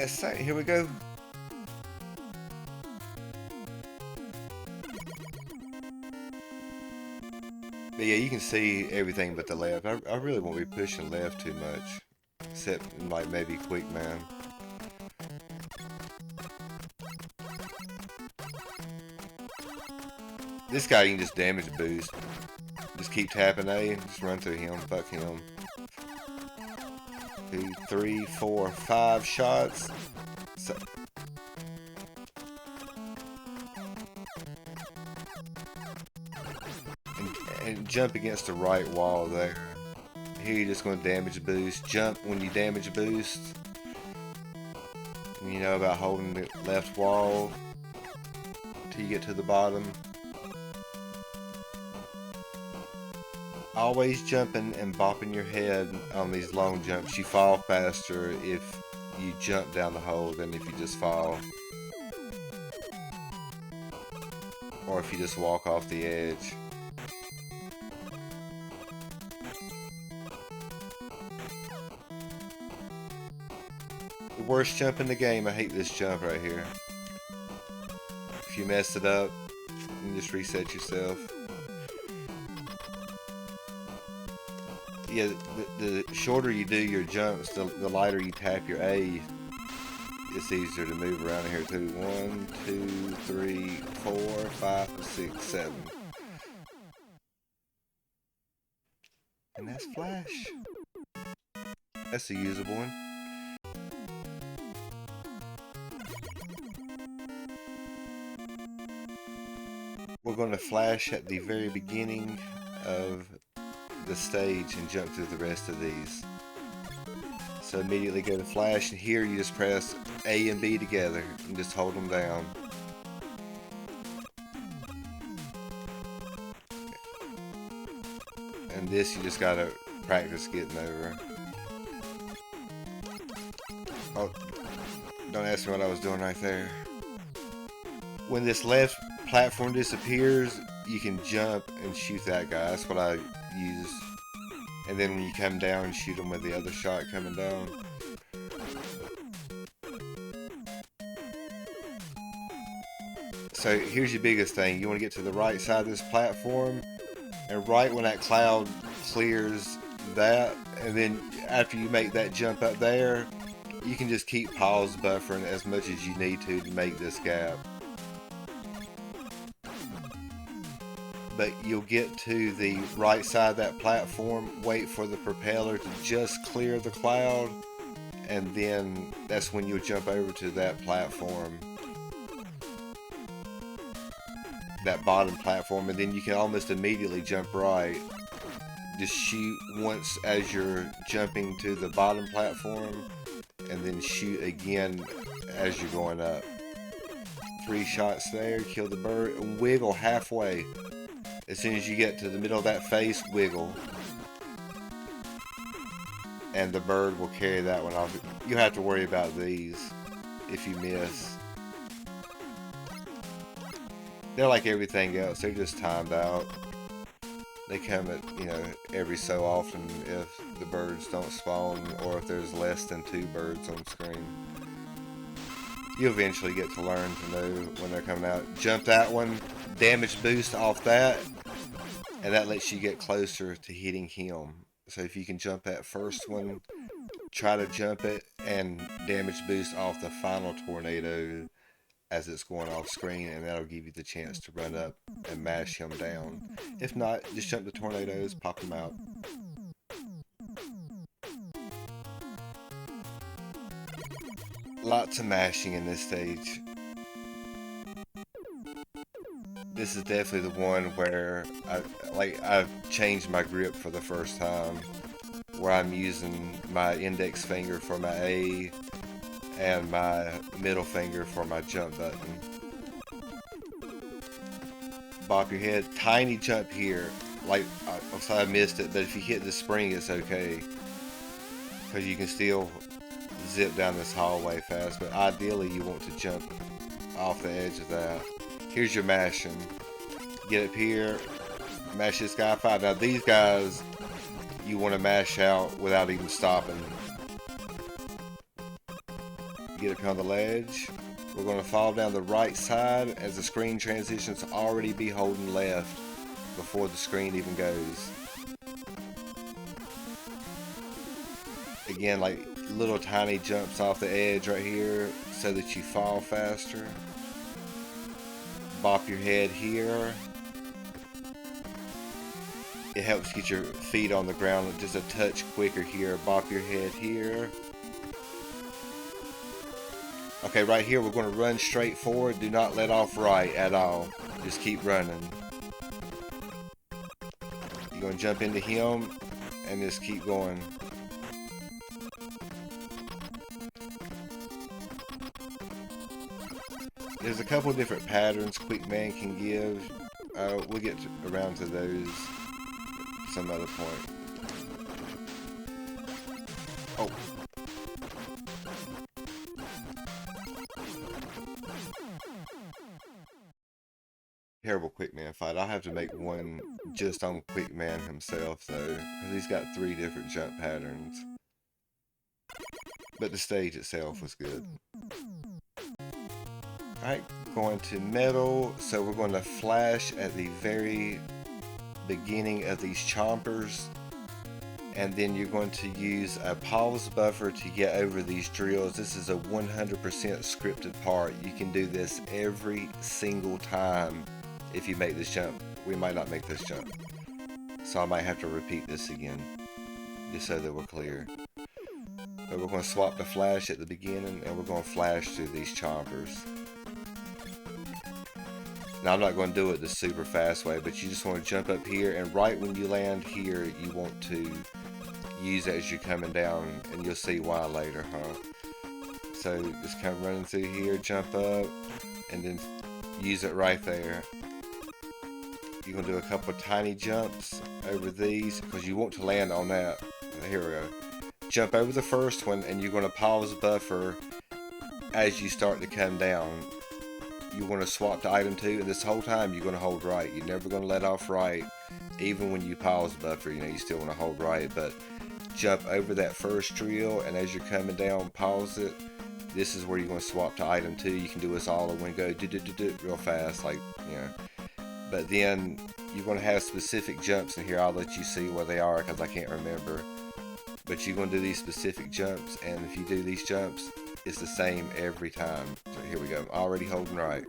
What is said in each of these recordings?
So here we go. But yeah, you can see everything but the left. I really won't be pushing left too much. Except like maybe quick man. This guy you can just damage boost. Just keep tapping A and just run through him. Fuck him. 2, 3, 4, 5 shots. So, and jump against the right wall there. Here you're just going to damage boost. Jump when you damage boost. And you know about holding the left wall till you get to the bottom. Always jumping and bopping your head on these long jumps. You fall faster if you jump down the hole than if you just fall. Or if you just walk off the edge. The worst jump in the game. I hate this jump right here. If you mess it up, you can just reset yourself. Yeah, the shorter you do your jumps, the lighter you tap your A, it's easier to move around here too. 1, 2, 3, 4, 5, 6, 7. And that's Flash. That's a usable one. We're going to flash at the very beginning of the stage and jump through the rest of these. So immediately go to flash, and here you just press A and B together and just hold them down. And this you just gotta practice getting over. Oh, don't ask me what I was doing right there. When this left platform disappears, you can jump and shoot that guy. That's what I use. And then when you come down, shoot him with the other shot coming down. So here's your biggest thing. You want to get to the right side of this platform, and right when that cloud clears that, and then after you make that jump up there, you can just keep pause buffering as much as you need to make this gap. But you'll get to the right side of that platform, wait for the propeller to just clear the cloud, and then that's when you'll jump over to that platform, that bottom platform, and then you can almost immediately jump right. Just shoot once as you're jumping to the bottom platform, and then shoot again as you're going up. 3 shots there, kill the bird, and wiggle halfway. As soon as you get to the middle of that face, wiggle. And the bird will carry that one off. You'll have to worry about these if you miss. They're like everything else. They're just timed out. They come at, every so often if the birds don't spawn or if there's less than 2 birds on screen. You eventually get to learn to know when they're coming out. Jump that one, damage boost off that, and that lets you get closer to hitting him. So if you can jump that first one, try to jump it and damage boost off the final tornado as it's going off screen, and that'll give you the chance to run up and mash him down. If not, just jump the tornadoes, pop them out. Lots of mashing in this stage. This is definitely the one where I've changed my grip for the first time, where I'm using my index finger for my A and my middle finger for my jump button. Bop your head, tiny jump here. I missed it, but if you hit the spring, it's okay, because you can still zip down this hallway fast. But ideally, you want to jump off the edge of that. Here's your mashing. Get up here, mash this guy 5. Now these guys, you want to mash out without even stopping. Get up here on the ledge. We're going to fall down the right side as the screen transitions, already be holding left before the screen even goes. Again, like little tiny jumps off the edge right here so that you fall faster. Bop your head here. It helps get your feet on the ground just a touch quicker here. Bop your head here. Okay, right here we're going to run straight forward. Do not let off right at all. Just keep running. You're going to jump into him and just keep going. There's a couple of different patterns Quick Man can give. We'll get around to those at some other point. Oh. Terrible Quick Man fight. I'll have to make one just on Quick Man himself though, because he's got 3 different jump patterns. But the stage itself was good. Alright, going to metal. So we're going to flash at the very beginning of these chompers. And then you're going to use a pause buffer to get over these drills. This is a 100% scripted part. You can do this every single time if you make this jump. We might not make this jump, so I might have to repeat this again, just so that we're clear. But we're going to swap the flash at the beginning, and we're going to flash through these chompers. Now I'm not going to do it the super fast way, but you just want to jump up here, and right when you land here, you want to use it as you're coming down, and you'll see why later, So just kind of running through here, jump up, and then use it right there. You're going to do a couple of tiny jumps over these, because you want to land on that. Here we go. Jump over the first one, and you're going to pause buffer as you start to come down. You're going to swap to item 2, and this whole time you're going to hold right. You're never going to let off right. Even when you pause buffer, you know, you still want to hold right, but jump over that first drill, and as you're coming down, pause it. This is where you're going to swap to item 2. You can do this all in one go, real fast, like, you know. But then you're going to have specific jumps in here. I'll let you see where they are because I can't remember. But you're going to do these specific jumps, and if you do these jumps, it's the same every time. So here we go. I'm already holding right.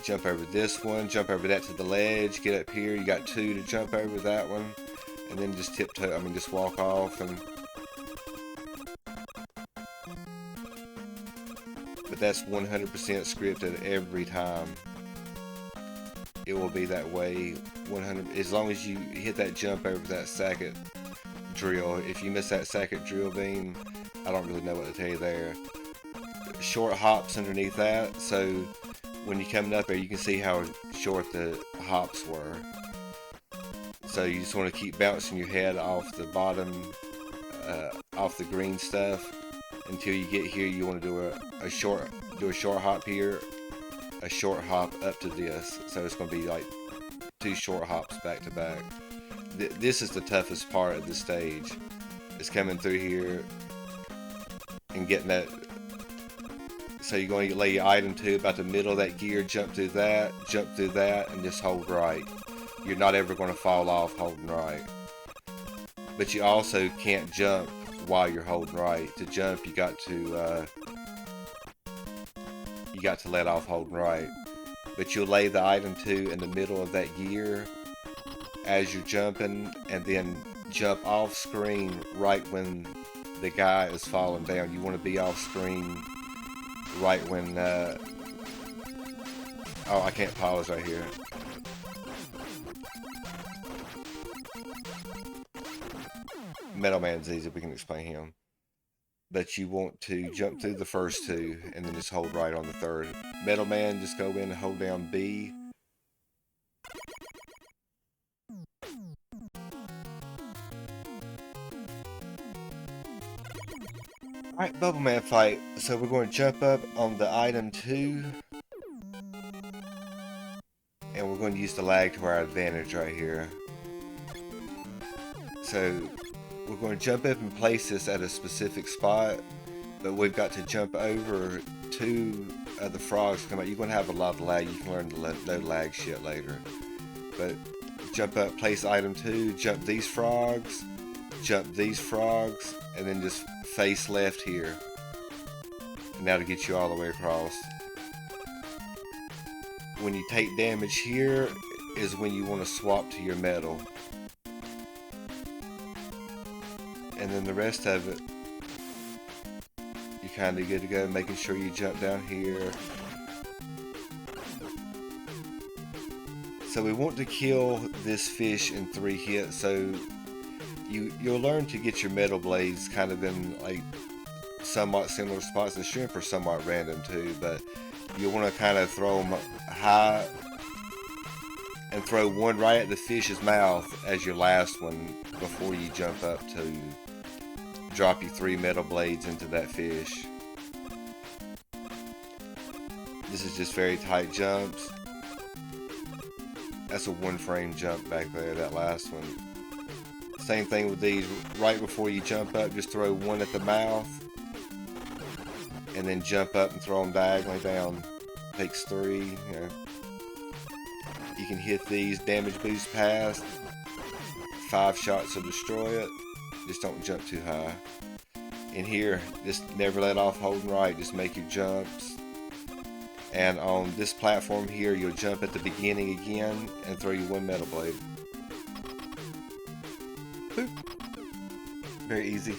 Jump over this one, jump over that to the ledge, get up here. You got 2 to jump over that one, and then just tiptoe, just walk off. But that's 100% scripted every time. It will be that way 100, as long as you hit that jump over that second drill. If you miss that second drill beam, I don't really know what to tell you there. Short hops underneath that, so when you're coming up there, you can see how short the hops were. So you just want to keep bouncing your head off the bottom, off the green stuff, until you get here. You want to do a short hop here, a short hop up to this. So it's going to be like 2 short hops back to back. This is the toughest part of the stage. It's coming through here and getting that. So you're going to lay your item 2 about the middle of that gear, jump through that, and just hold right. You're not ever going to fall off holding right. But you also can't jump while you're holding right. To jump, you got to let off holding right. But you'll lay the item 2 in the middle of that gear as you're jumping, and then jump off screen right when the guy is falling down. You want to be off screen right when oh, I can't pause right here. Metal Man's easy, we can explain him. But you want to jump through the first 2 and then just hold right on the third. Metal Man, just go in and hold down B. Alright, Bubble Man fight. So we're going to jump up on the item 2. And we're going to use the lag to our advantage right here. So we're going to jump up and place this at a specific spot, but we've got to jump over two of the frogs come out. You're going to have a lot of lag. You can learn the no lag shit later. But jump up, place item 2, jump these frogs, and then just face left here. And that'll get you all the way across. When you take damage here is when you want to swap to your metal. And then the rest of it, you're kind of good to go, making sure you jump down here. So we want to kill this fish in 3 hits, so you'll learn to get your metal blades kind of in like somewhat similar spots. The shrimp are somewhat random too, but you want to kind of throw them high and throw one right at the fish's mouth as your last one before you jump up to drop your 3 metal blades into that fish. This is just very tight jumps. That's a 1-frame jump back there, that last one. Same thing with these. Right before you jump up, just throw one at the mouth. And then jump up and throw them diagonally down. Takes 3, you know. You can hit these, damage boost past. 5 shots will destroy it. Just don't jump too high. In here, just never let off holding right. Just make your jumps. And on this platform here, you'll jump at the beginning again and throw you 1 metal blade. Boop. Very easy.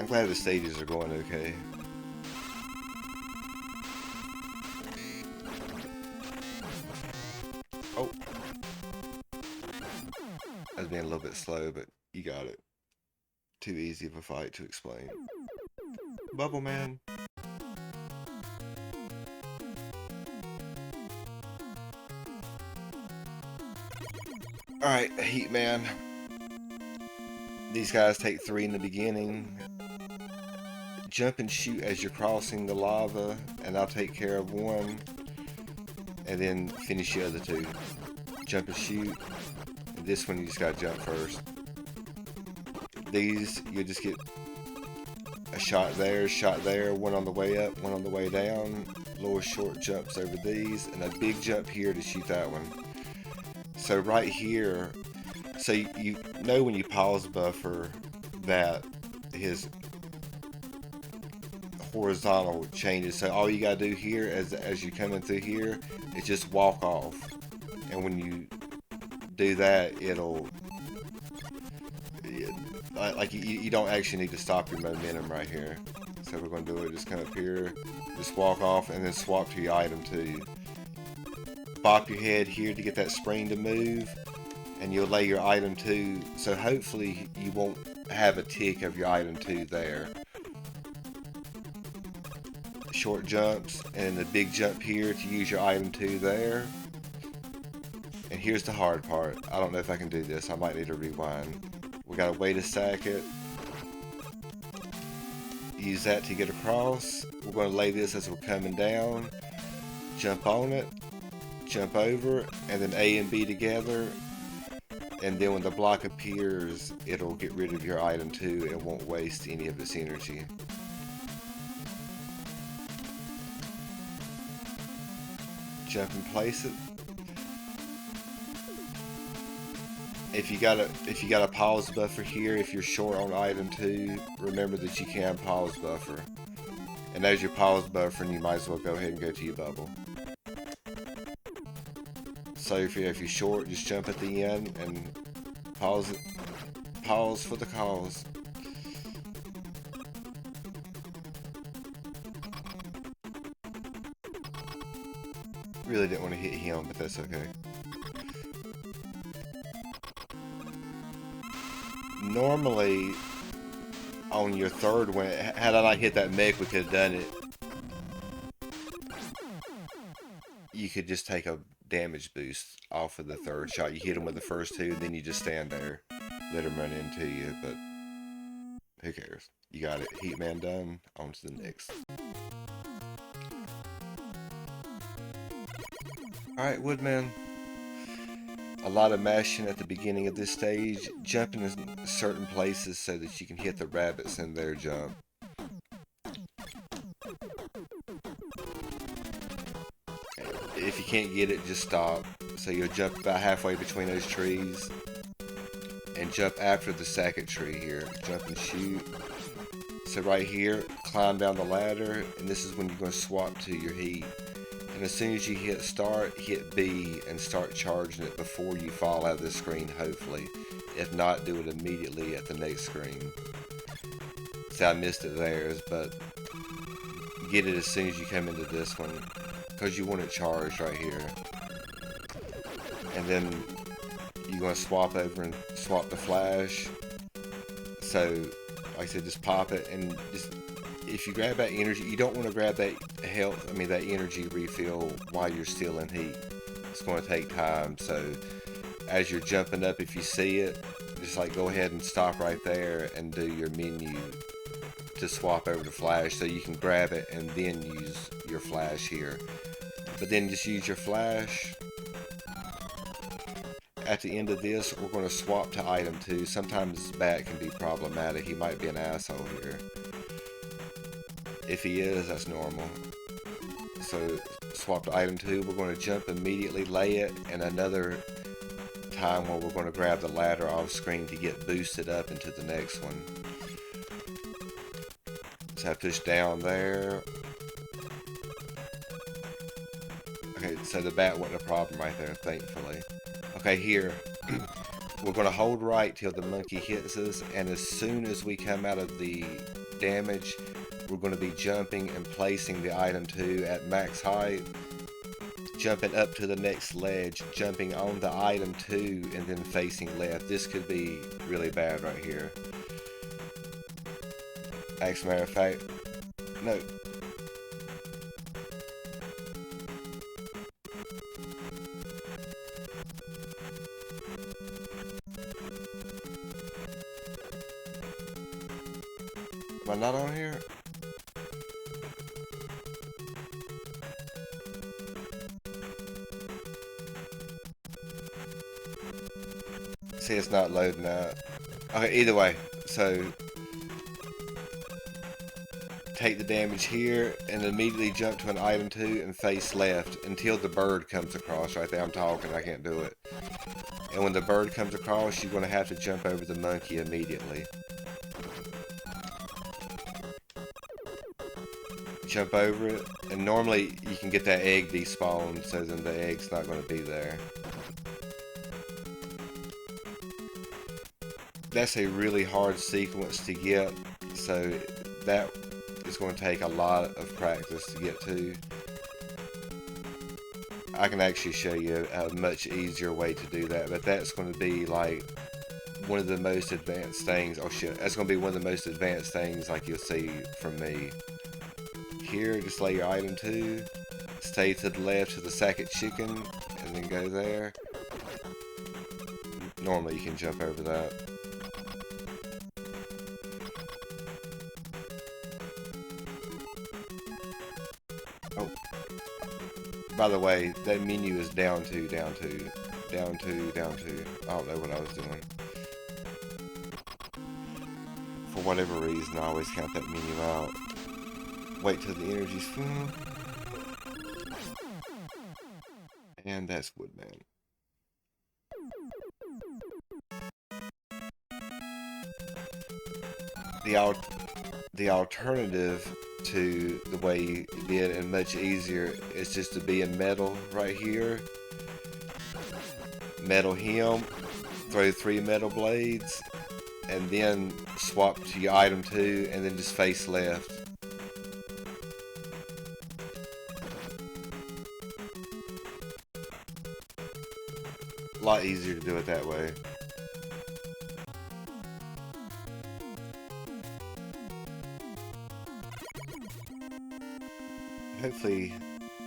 I'm glad the stages are going okay. Oh. I was being a little bit slow, but you got it. Too easy of a fight to explain. Bubble Man. Alright, Heat Man. These guys take 3 in the beginning. Jump and shoot as you're crossing the lava, and I'll take care of 1. And then finish the other 2. Jump and shoot. And this one you just gotta jump first. These, you'll just get a shot there, 1 on the way up, 1 on the way down. Little short jumps over these, and a big jump here to shoot that one. So right here, so you know when you pause buffer that his horizontal changes. So all you gotta do here as you're coming through here is just walk off. And when you do that, it'll like you don't actually need to stop your momentum right here. So we're going to do it, just come up here, just walk off, and then swap to your item 2. Bop your head here to get that spring to move, and you'll lay your item 2, so hopefully you won't have a tick of your item 2 there. Short jumps, and the big jump here to use your item 2 there. And here's the hard part. I don't know if I can do this. I might need to rewind. We gotta wait a second. Use that to get across. We're gonna lay this as we're coming down. Jump on it. Jump over. And then A and B together. And then when the block appears, it'll get rid of your item 2 and won't waste any of its energy. Jump and place it. If you got a pause buffer here, if you're short on item 2, remember that you can pause buffer. And as you're pause buffering, you might as well go ahead and go to your bubble. So if you're short, just jump at the end and pause it. Pause for the cause. Really didn't want to hit him, but that's okay. Normally, on your 3rd one, had I not hit that mech, we could have done it. You could just take a damage boost off of the 3rd shot. You hit him with the first 2, then you just stand there, let him run into you, but who cares? You got it. Heat Man done. On to the next. Alright, Woodman. A lot of mashing at the beginning of this stage, jumping in certain places so that you can hit the rabbits in their jump. If you can't get it, just stop. So you'll jump about halfway between those trees and jump after the second tree here. Jump and shoot. So right here, climb down the ladder, and this is when you're going to swap to your heat. And as soon as you hit start, hit B and start charging it before you fall out of the screen, hopefully. If not, do it immediately at the next screen. See, I missed it there, but get it as soon as you come into this one, because you want it charged right here. And then you're going to swap over and swap the flash. So, like I said, just pop it, and just if you grab that energy, you don't want to grab that that energy refill while you're still in heat. It's going to take time. So as you're jumping up, if you see it, just like go ahead and stop right there and do your menu to swap over to flash, so you can grab it and then use your flash here. But then just use your flash. At the end of this, we're going to swap to item 2. Sometimes Bat can be problematic. He might be an asshole here. If he is, that's normal. So swap to item 2. We're going to jump immediately, lay it, and another time where we're going to grab the ladder off screen to get boosted up into the next one. So I push down there. Okay, so the bat wasn't a problem right there, thankfully. Okay, here, we're going to hold right till the monkey hits us, and as soon as we come out of the damage, we're going to be jumping and placing the item 2 at max height, jumping up to the next ledge, jumping on the item 2, and then facing left. This could be really bad right here. As a matter of fact, no. Am I not on here? See, it's not loading out. Okay, either way, so take the damage here and immediately jump to an item 2 and face left until the bird comes across. Right there, I'm talking, I can't do it. And when the bird comes across, you're going to have to jump over the monkey immediately. Jump over it, and normally you can get that egg despawned, so then the egg's not going to be there. That's a really hard sequence to get, so that is going to take a lot of practice to get to. I can actually show you a much easier way to do that, but that's going to be like one of the most advanced things. Oh shit, that's going to be one of the most advanced things like you'll see from me. Here, just lay your item 2, stay to the left to the second chicken, and then go there. Normally you can jump over that. Oh, by the way, that menu is down 2, down 2, down 2, down 2. I don't know what I was doing. For whatever reason, I always count that menu out. Wait till the energy's full. And that's Woodman. The alternative to the way you did, and much easier, is just to be in metal right here. Metal him, throw 3 metal blades, and then swap to your item 2, and then just face left. A lot easier to do it that way. Hopefully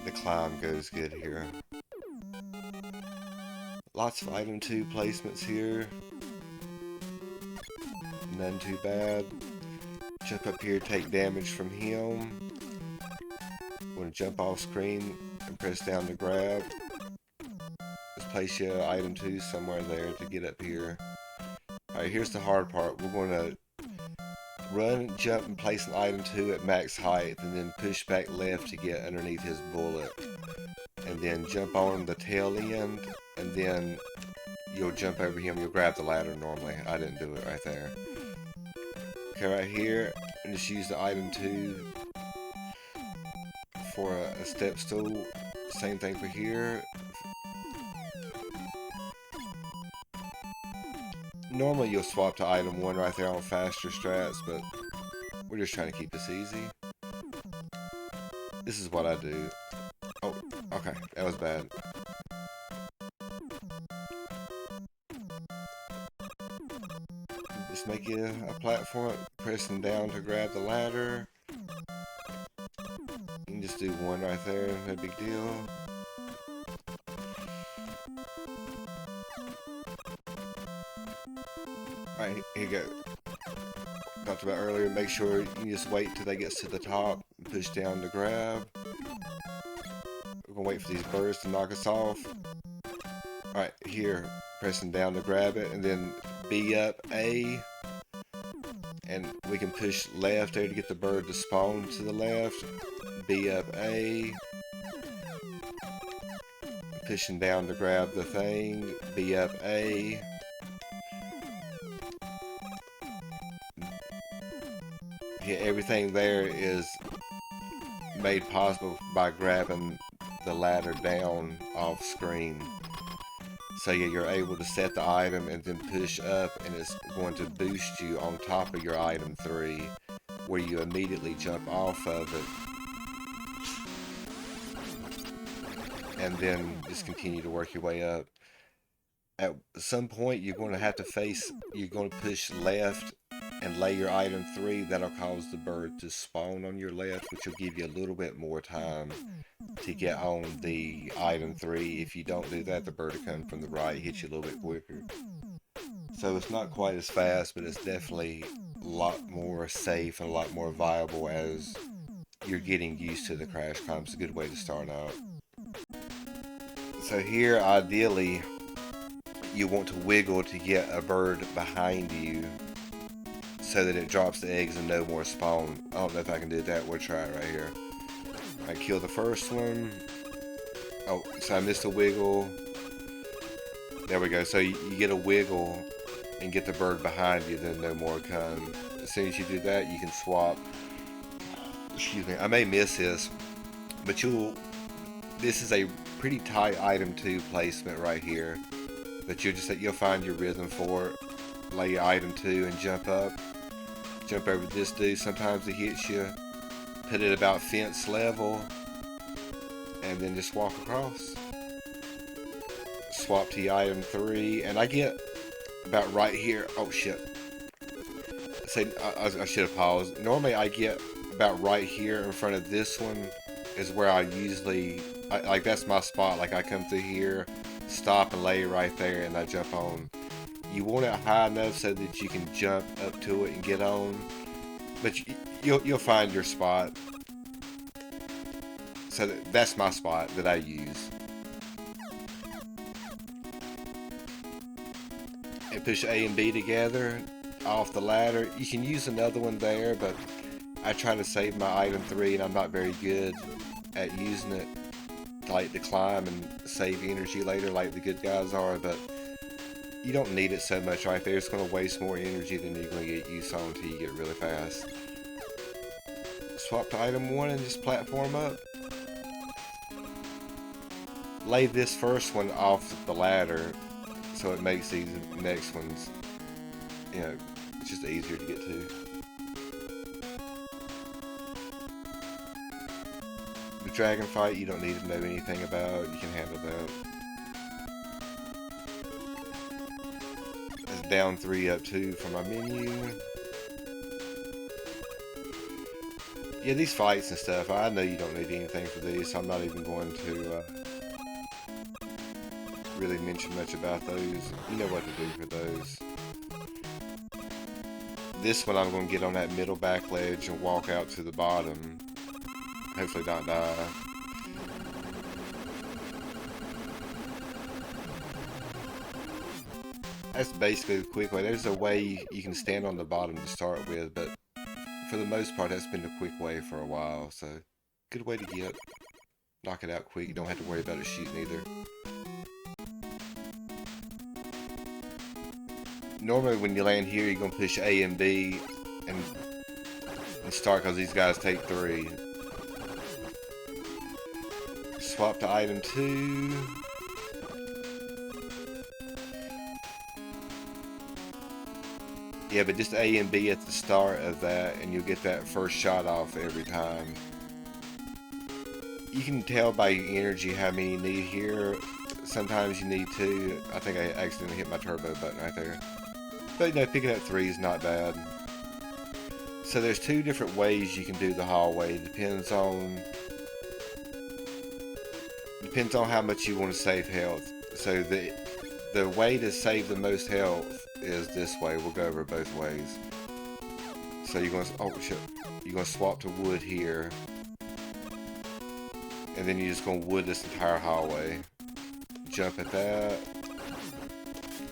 the climb goes good here. Lots of item 2 placements here. None too bad. Jump up here, take damage from him. Want to jump off screen and press down to grab. place your item 2 somewhere there to get up here. Alright, here's the hard part. We're going to run, jump, and place an item 2 at max height, and then push back left to get underneath his bullet. And then jump on the tail end, and then you'll jump over him. You'll grab the ladder normally. I didn't do it right there. Okay, right here, and just use the item 2 for a step stool. Same thing for here. Normally you'll swap to item 1 right there on faster strats, but we're just trying to keep this easy. This is what I do. Oh, okay, that was bad. Just make it a platform, pressing down to grab the ladder. You can just do 1 right there, no big deal. Alright, here you go. Talked about earlier, make sure you just wait till they get to the top, push down to grab. We're gonna wait for these birds to knock us off. Alright, here, pressing down to grab it, and then B up, A. And we can push left there to get the bird to spawn to the left. B up, A. Pushing down to grab the thing, B up, A. Yeah, everything there is made possible by grabbing the ladder down off screen. So yeah, you're able to set the item and then push up, and it's going to boost you on top of your item 3, where you immediately jump off of it and then just continue to work your way up. At some point you're going to have to you're going to push left and lay your item 3. That'll cause the bird to spawn on your left, which will give you a little bit more time to get on the item 3. If you don't do that, the bird will come from the right, hit you a little bit quicker. So it's not quite as fast, but it's definitely a lot more safe and a lot more viable as you're getting used to the crash climb. It's a good way to start out. So here, ideally, you want to wiggle to get a bird behind you so that it drops the eggs and no more spawn. I don't know if I can do that. We'll try it right here. I kill the first one. Oh, so I missed a wiggle. There we go. So you get a wiggle and get the bird behind you, then no more come. As soon as you do that, you can swap. Excuse me. I may miss this, but this is a pretty tight item 2 placement right here. But you'll find your rhythm for it. Lay your item 2 and jump up. Jump over this dude. Sometimes it hits you. Put it about fence level. And then just walk across. Swap to your item 3. And I get about right here. Oh shit. I should have paused. Normally I get about right here in front of this one is where I usually, like that's my spot. Like I come through here, stop and lay right there, and I jump on. You want it high enough so that you can jump up to it and get on, but you'll find your spot. So that's my spot that I use. And push A and B together off the ladder. You can use another one there, but I try to save my item 3, and I'm not very good at using it to climb and save energy later like the good guys are, but you don't need it so much right there. It's going to waste more energy than you're going to get used on until you get really fast. Swap to item 1 and just platform up. Lay this first one off the ladder so it makes these next ones, it's just easier to get to. The dragon fight you don't need to know anything about. You can handle that. That's down 3, up 2 for my menu. Yeah, these fights and stuff, I know you don't need anything for these, so I'm not even going to really mention much about those. You know what to do for those. This one I'm going to get on that middle back ledge and walk out to the bottom. Hopefully not die. That's basically the quick way. There's a way you can stand on the bottom to start with, but for the most part, that's been the quick way for a while. So, good way to get. Knock it out quick. You don't have to worry about it shooting either. Normally, when you land here, you're gonna push A and B and start because these guys take 3. Swap to item 2. Yeah, but just A and B at the start of that, and you'll get that first shot off every time. You can tell by your energy how many you need here. Sometimes you need 2. I think I accidentally hit my turbo button right there. But you know, picking up 3 is not bad. So there's 2 different ways you can do the hallway. It depends on how much you want to save health. So the way to save the most health is this way. We'll go over both ways. So you're gonna swap to wood here, and then you're just gonna wood this entire hallway. Jump at that.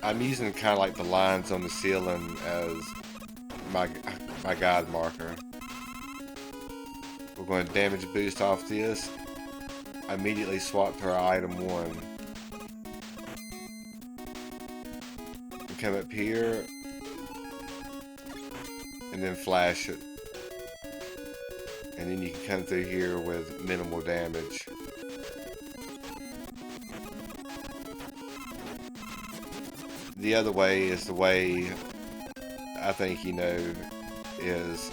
I'm using kind of like the lines on the ceiling as my guide marker. We're going to damage boost off this. Immediately swap to our item 1. And come up here and then flash it. And then you can come through here with minimal damage. The other way is the way I think you know is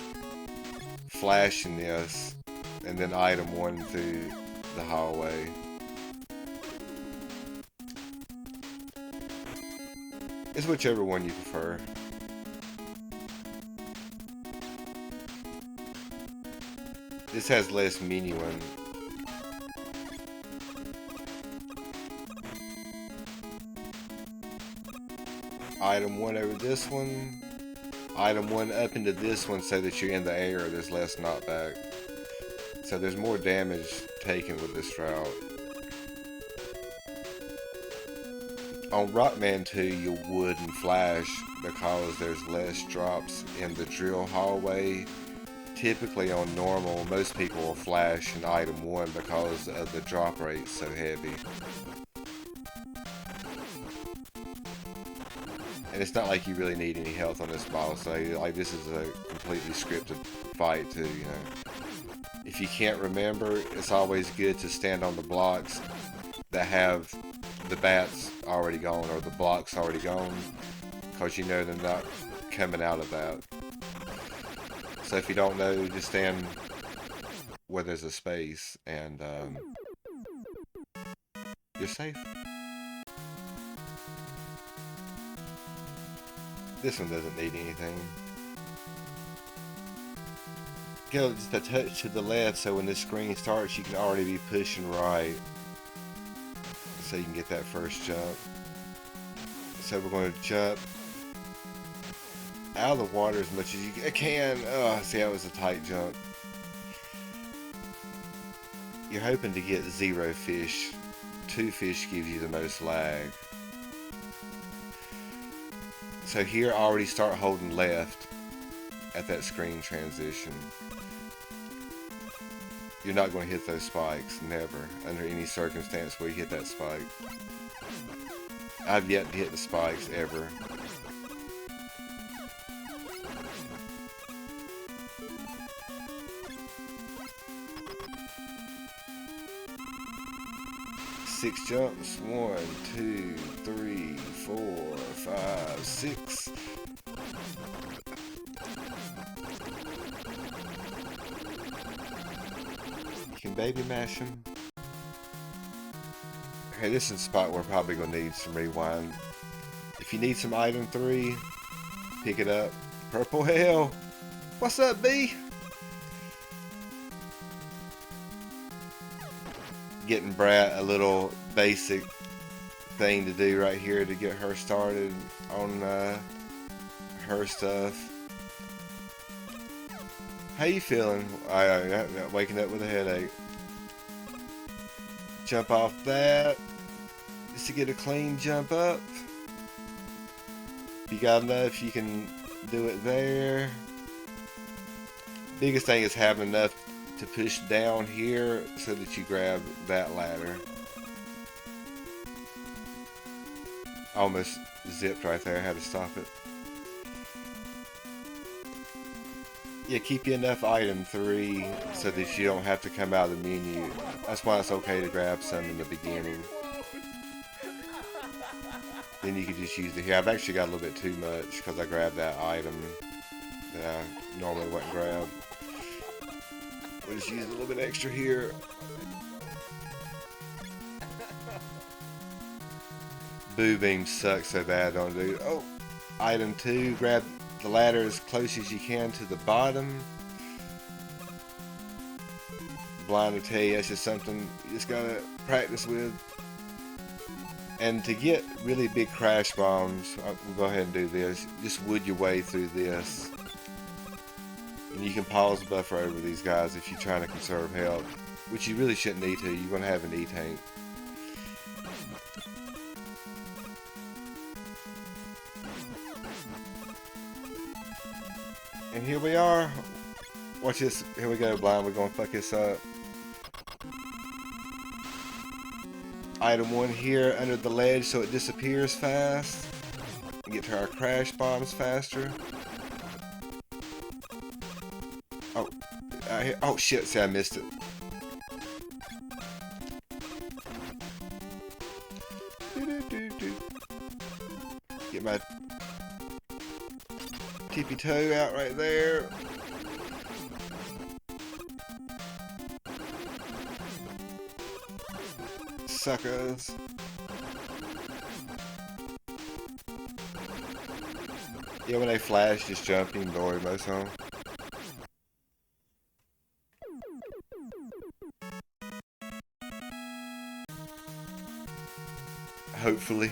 flashing this and then item 1 through the hallway. It's whichever one you prefer. This has less menuing. Item 1 over this one. Item 1 up into this one so that you're in the air. There's less knockback. So there's more damage taken with this route. On Rockman 2, you wood and flash because there's less drops in the drill hallway. Typically on normal, most people will flash in item 1 because of the drop rate so heavy. And it's not like you really need any health on this boss. So, like, this is a completely scripted fight too, you know. If you can't remember, it's always good to stand on the blocks that have the bats already gone or the blocks already gone, because you know they're not coming out of that. So if you don't know, just stand where there's a space and you're safe. This one doesn't need anything. Go just a touch to the left so when the screen starts you can already be pushing right so you can get that first jump. So we're going to jump out of the water as much as you can. Oh, see, that was a tight jump. You're hoping to get 0 fish. 2 fish gives you the most lag. So here already start holding left at that screen transition. You're not going to hit those spikes, never, under any circumstance where you hit that spike. I've yet to hit the spikes, ever. Six jumps, 1, 2, 3, 4, 5, 6. Can baby mash him. Okay, this is a spot where we're probably going to need some rewind. If you need some item 3, pick it up. Purple hell! What's up, B? Getting Brat a little basic thing to do right here to get her started on her stuff. How you feeling? I waking up with a headache. Jump off that just to get a clean jump up. you got enough, you can do it there. Biggest thing is having enough to push down here so that you grab that ladder. Almost zipped right there, I had to stop it. Yeah, keep you enough item 3 so that you don't have to come out of the menu. That's why it's okay to grab some in the beginning. Then you can just use it here. I've actually got a little bit too much because I grabbed that item that I normally wouldn't grab. We'll just use a little bit extra here. Boo beam sucks so bad, don't do. Oh, item 2, grab the ladder as close as you can to the bottom. Blind will tell you that's just something you just gotta practice with. And to get really big crash bombs, we'll go ahead and do this. Just wood your way through this. And you can pause buffer over these guys if you're trying to conserve health, which you really shouldn't need to. You're gonna have an E-tank. And here we are. Watch this. Here we go, Blind. We're gonna fuck this up. Item 1 here under the ledge so it disappears fast. Get to our crash bombs faster. Oh, oh shit! See, I missed it. Get my tippy toe out right there. Suckers. Yeah, when they flash, just jump, you can go most of them. Hopefully.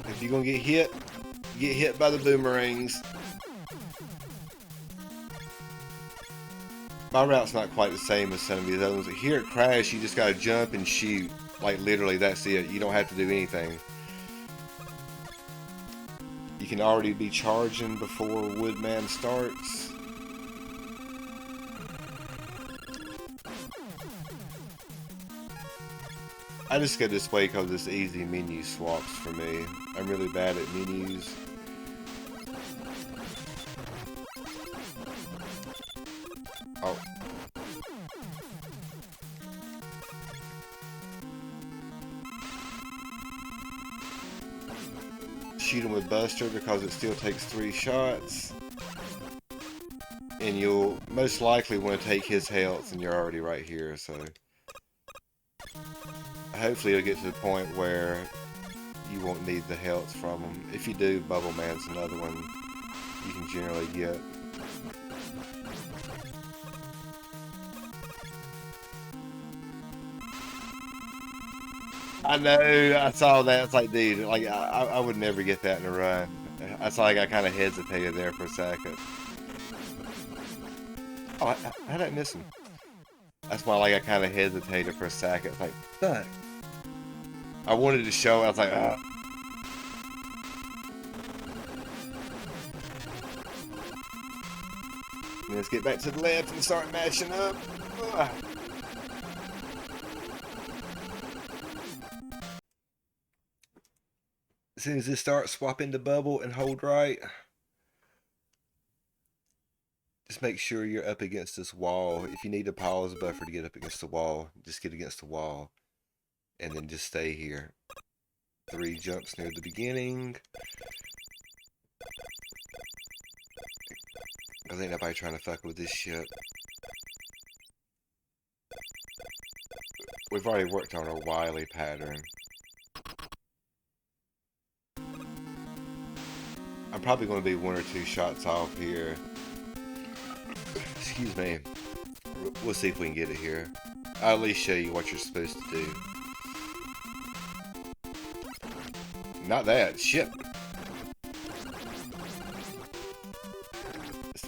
If you're gonna get hit by the boomerangs. My route's not quite the same as some of these other ones. Here at Crash, you just gotta jump and shoot. Like literally, that's it. You don't have to do anything. You can already be charging before Woodman starts. I just go this way because it's easy menu swaps for me. I'm really bad at menus. Oh. Shoot him with Buster because it still takes 3 shots. And you'll most likely want to take his health, and you're already right here, so... Hopefully it'll get to the point where you won't need the health from him. If you do, Bubble Man's another one you can generally get. I know, I saw that. It's like, dude, like I would never get that in a run. I saw like I kind of hesitated there for a second. Oh, how did I miss him? That's why like I kind of hesitated for a second. It's like, fuck. I wanted to show. I was like, ah. Let's get back to the left and start mashing up. Ah. As soon as this starts, swap into bubble and hold right. Just make sure you're up against this wall. If you need a pause buffer to get up against the wall, just get against the wall. And then just stay here. 3 jumps near the beginning. I think nobody trying to fuck with this shit. We've already worked on our wily pattern. I'm probably going to be 1 or 2 shots off here. Excuse me. We'll see if we can get it here. I'll at least show you what you're supposed to do. Not that. Shit.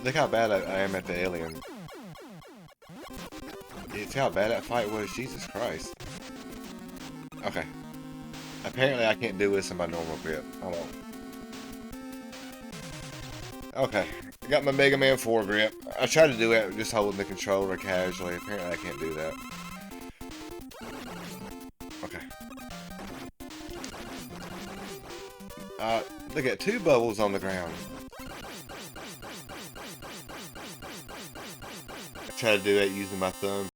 Look how bad I am at the alien. See how bad that fight was? Jesus Christ. Okay. Apparently I can't do this in my normal grip. Hold on. Okay. I got my Mega Man 4 grip. I tried to do it just holding the controller casually. Apparently I can't do that. Okay. Look at 2 bubbles on the ground. I tried to do that using my thumb.